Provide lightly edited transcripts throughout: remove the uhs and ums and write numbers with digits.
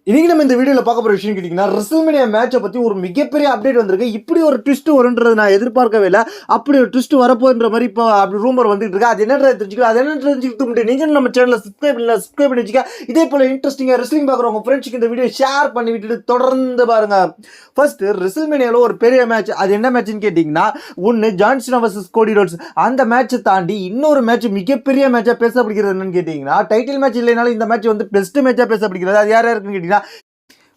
இன்னைக்கு நம்ம இந்த வீடியோல பார்க்க போற விஷயம் கேட்டீங்கன்னா ரெஸ்ல்மேனியா மேட்சை பத்தி ஒரு மிகப்பெரிய அப்டேட் வந்திருக்கு. இப்படி ஒரு ட்விஸ்ட் வரும்ன்றது நான் எதிர்பார்க்கவே இல்லை. அப்படி ஒரு ட்விஸ்ட் வரப்போன்ற மாதிரி இப்போ அப்படி ரூமர் வந்துட்டு இருக்கு. அது என்னன்றது தெரிஞ்சுக்கலாம். அது என்ன தெரிஞ்சுக்கிட்டு முன்னாடி நீங்க நம்ம சேனலை சப்ஸ்கிரைப் பண்ணி வச்சுக்க. இதே போல இன்ட்ரெஸ்டிங்கா ரெஸ்லிங் பார்க்குறவங்க ஃப்ரெண்ட்ஸுக்கு இந்த வீடியோ ஷேர் பண்ணி விட்டுட்டு தொடர்ந்து பாருங்க. ஃபர்ஸ்ட் ரெஸ்ல்மேனியால ஒரு பெரிய மேட்ச். அது என்ன மேட்ச்னு கேட்டீங்கன்னா ஒன்னு ஜான் சீனா vs கோடி ரோட்ஸ். அந்த மேட்சை தாண்டி இன்னொரு மேட்ச் மிகப்பெரிய மேட்சா பேசப்படுகிறது என்னன்னு கேட்டீங்கன்னா டைட்டில் மேட்ச் இல்லைனாலும் இந்த மேட்ச் வந்து பெஸ்ட் மேட்சா பேசப்படுகிறது. அது யார் யாருக்குன்னு கேட்டீங்கன்னா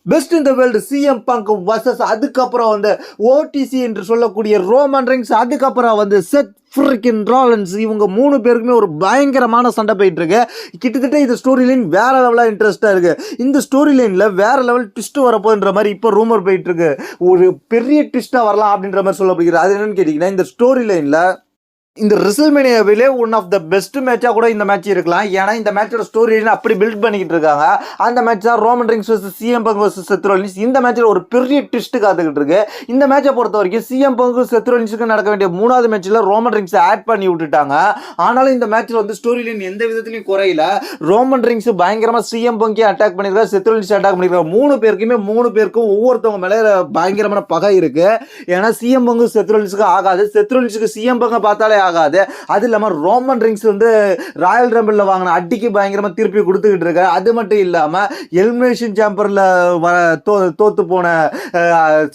best in the world CM Punk versus அதுக்கப்புறம் வந்து ஓடிசி என்று சொல்லக்கூடிய ரோமன் ரெயின்ஸ், அதுக்கப்புறம் வந்து செத் ஃப்ரிக்கின் ராலன்ஸ். இவங்க மூணு பேருக்குமே ஒரு பயங்கரமான சண்டை போயிட்டு இருக்கு. கிட்டத்தட்ட இந்த ஸ்டோரி லைன் வேற லெவலாக இன்ட்ரெஸ்டாக இருக்கு. இந்த ஸ்டோரி லைனில் வேற லெவல் ட்விஸ்ட் வரப்போன்ற மாதிரி இப்போ ரூமர் போயிட்டு இருக்கு. ஒரு பெரிய ட்விஸ்டாக வரலாம் அப்படின்ற மாதிரி சொல்லப்படுகிறது. அது என்னன்னு கேட்டிங்கன்னா இந்த ஸ்டோரி லைனில் இந்த ரெஸ்ல்மேனியாவிலே ஒன் ஆஃப் த பெஸ்ட் மேட்சாக கூட இந்த மேட்ச் இருக்கலாம். ஏன்னா இந்த மேட்சோட ஸ்டோரி அப்படி பில்ட் பண்ணிக்கிட்டு இருக்காங்க. அந்த மேட்ச் தான் Roman Reigns versus CM Punk versus Seth Rollins. இந்த மேட்ச்சில் ஒரு பெரிய ட்விஸ்ட் காத்துக்கிட்டு இருக்கு. இந்த மேட்சை பொறுத்த வரைக்கும் சிஎம் பங்க் செத் ரோலின்ஸுக்கு நடக்க வேண்டிய மூணாவது மேட்ச்சில் ரோமன் ரெயின்ஸை ஆட் பண்ணி விட்டுட்டாங்க. ஆனாலும் இந்த மேட்ச்சில் வந்து ஸ்டோரி லைன் எந்த விதத்துலையும் குறையில. ரோமன் ரெயின்ஸ் பயங்கரமாக சிஎம் பங்கே அட்டாக் பண்ணியிருக்காரு, செத் ரோலின்ஸ் அட்டாக் பண்ணியிருக்காரு. மூணு பேருக்கும் ஒவ்வொருத்தவங்க மேலே பயங்கரமான பகை இருக்கு. ஏன்னா சிஎம் பங்கு செத் ரோலின்ஸுக்கு ஆகாது, செத் ரோலின்ஸுக்கு சிஎம் பங்கை பார்த்தாலே ஆகாது. அது இல்லாம ரோமன் ரெயின்ஸ் வந்து ராயல் ரம்பிள்ல வாங்கின அடிக்கு பயங்கரமா திருப்பி கொடுத்துக்கிட்டு இருக்காரு. அது மட்டும் இல்லாம எலிமினேஷன் சாம்பர்ல தோத்து போன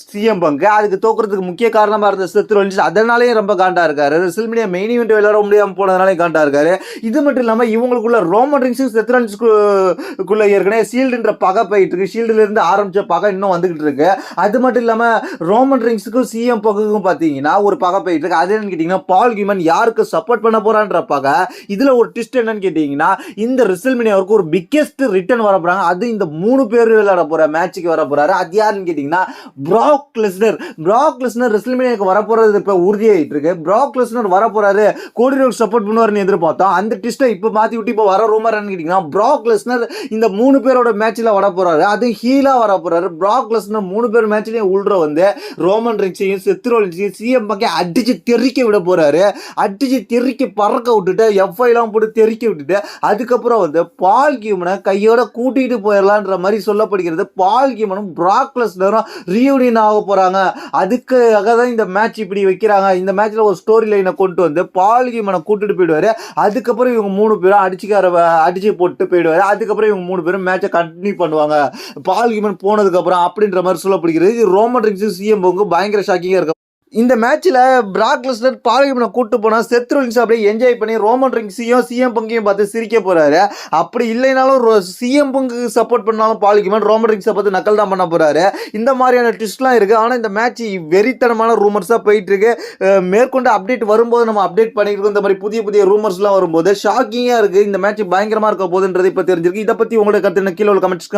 சிஎம் பங்க், அதுக்கு தோக்குறதுக்கு முக்கிய காரணமா இருந்த செத் ரோலின்ஸ், அதனாலேயே ரொம்ப காண்டா இருக்காரு. ரெஸ்ல்மேனியா மெயின் ஈவென்ட் விளையாட முடியாம போனதுனாலே காண்டா இருக்காரு. இது மட்டும் இல்லாம இவங்களுக்குள்ள ரோமன் ரெயின்ஸுக்கு செத் ரோலின்ஸ்க்குள்ள ஏற்கனவே ஷீல்டுன்ற பகை போயிட்டு இருக்கு. ஷீல்டுல இருந்து ஆரம்பிச்ச பகை இன்னும் வந்துகிட்டு இருக்கு. அது மட்டும் இல்லாம ரோமன் ரெயின்ஸுக்கும் சிஎம் பங்குக்கும் பாத்தீங்கன்னா ஒரு பகை போயிட்டு இருக்கு. அது என்னன்னு கேட்டீங்கன்னா பால் ஹீமன் யாருக்கு சப்போர்ட் பண்ண போறான்றப்பாக. இதுல ஒரு ட்விஸ்ட் என்னன்னு கேட்டீங்கன்னா இந்த ரெஸ்ல்மேனியாவுக்கு ஒரு பிக்கெஸ்ட் ரிட்டர்ன் வர போறாங்க. அது இந்த மூணு பேர் விளையாட போற மேட்சுக்கு வர போறாரு. அது யாருன்னு கேட்டீங்கன்னா பிராக் லெஸ்னர். பிராக் லெஸ்னர் ரெஸ்ல்மேனியாவுக்கு வர போறது இப்ப உறுதியாயிட்டு இருக்கு. பிராக் லெஸ்னர் வர போறாரு, கோடி ரோட்ஸ் சப்போர்ட் பண்ணுவாருன்னு எதிர்பார்த்தோம். அந்த ட்விஸ்ட்டை இப்ப மாத்தி விட்டு இப்ப வர ரூமர் என்னன்னு கேட்டீங்கன்னா பிராக் லெஸ்னர் இந்த மூணு பேரோட மேட்ச்ல வர போறாரு. அது ஹீலா வர போறாரு. பிராக் லெஸ்னர் மூணு பேர் மேட்ச்லயும் உள்ள வந்து ரோமன் ரெயின்ஸையும் செத் ரோலின்ஸையும் சிஎம் பங்கே அடிச்சு தெறிக்க விட போறாரு. அடிச்சு தெறிக்க பறக்க விட்டுட்டு எஃப்ஐலாம் போட்டு தெறிக்க விட்டுட்டு அதுக்கப்புறம் வந்து பால் ஹீமனை கையோட கூட்டிட்டு போயிடலான்ற மாதிரி சொல்லப்படுகிறது. பால் ஹீமனும் பிராக் லெஸ்னரும் ரீயூனியன் ஆக போறாங்க. அதுக்காக தான் இந்த மேட்ச் இப்படி வைக்கிறாங்க. இந்த மேட்ச்ல ஒரு ஸ்டோரி லைனை கொண்டு வந்து பால் ஹீமனை கூட்டிட்டு போயிடுவாரு. அதுக்கப்புறம் இவங்க மூணு பேரும் அடிச்சு போட்டு போயிடுவாரு. அதுக்கப்புறம் இவங்க மூணு பேரும் மேட்சை கண்டினியூ பண்ணுவாங்க பால் ஹீமன் போனதுக்கு அப்புறம் அப்படின்ற மாதிரி சொல்லப்படுகிறது. இது ரோமன் ரெயின்ஸ் சிஎம் பங்கு பயங்கர ஷாக்கிங்கா இருக்கு. இந்த மேட்ச்ல பிராக் லெஸ்னர் பால் ஹீமனை கூட்டு போனா செத் ரோலின்ஸ் அப்படியே என்ஜாய் பண்ணி ரோமன் ரெயின்ஸையும் சிஎம் பங்கையும் பார்த்து சிரிக்க போறாரு. அப்படி இல்லைனாலும் சிஎம் பங்கு சப்போர்ட் பண்ணாலும் பால் ஹீமன் ரோமன் ரெயின்ஸை பார்த்து நக்கல் தான் பண்ண போறாரு. இந்த மாதிரியான ட்விஸ்ட்லாம் இருக்கு. ஆனா இந்த மேட்ச் வெறித்தனமான ரூமர்ஸா போயிட்டு இருக்கு. மேற்கொண்டு அப்டேட் வரும்போது நம்ம அப்டேட் பண்ணிருக்கோம். இந்த மாதிரி புதிய புதிய ரூமர்ஸ்லாம் வரும்போது ஷாக்கிங்கா இருக்கு. இந்த மேட்ச் பயங்கரமா இருக்க போகுதுன்றது இப்ப தெரிஞ்சிருக்கு. இதை பத்தி உங்களோட கருத்து கீழே உள்ள கமெண்ட்ஸ்